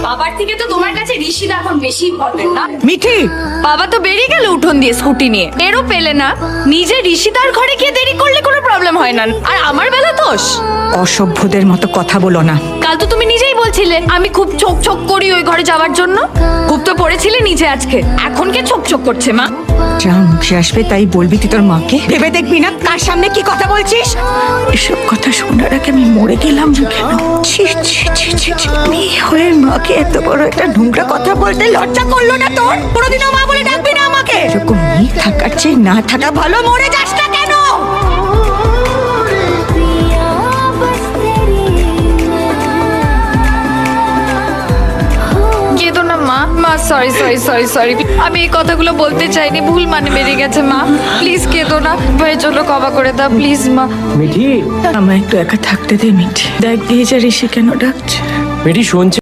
বাবার থেকে তো তোমার কাছে ঋষিদা এখন বেশি ইম্পর্টেন্ট না? মিঠি, বাবা তো বেরিয়ে গেল উঠোন দিয়ে স্কুটি নিয়ে, এরও পেলে না। নিজে ঋষিদার ঘরে গিয়ে দেরি করলে কোনো প্রবলেম হয় না, আর আমার বেলা দোষ। অসভ্যদের মতো কথা বলো না। কাল তো তুমি নিজেই বলছিলে আমি খুব ছোক ছোক করি ওই ঘরে যাওয়ার জন্য। খুব তো পড়েছিলে নিজে আজকে, এখন কে ছোক ছোক করছে মা? যা মুখে আসবে তাই বলবি তুই তোর মাকে? ভেবে দেখবি না কার সামনে কি কথা বলছিস? এসব কথা শোনার আগে আমি মরে গেলাম না কেন? ছি ছি ছি ছি ছি। মেয়ে হয়ে মাকে এত বড় একটা নোংরা কথা বলতে লজ্জা করলো না তোর? কোনোদিনও মা বলে ডাকবি না আমাকে? এরকম মেয়ে থাকার চেয়ে না থাকা ভালো। মরে যাস না কেন? কেঁদো না মা। মা সরি সরি সরি সরি, আমি এই কথাগুলো বলতে চাইনি, ভুল মানে বেরিয়ে গেছে মা। প্লিজ কেঁদো না, ভাইয়ের জন্য ক্ষমা করে দাও প্লিজ মা। মিঠি, আমায় একটু একা থাকতে দে মিঠি। দেখ দিয়ে যা ঋষি কেন ডাকছে। মিঠি শুনছে।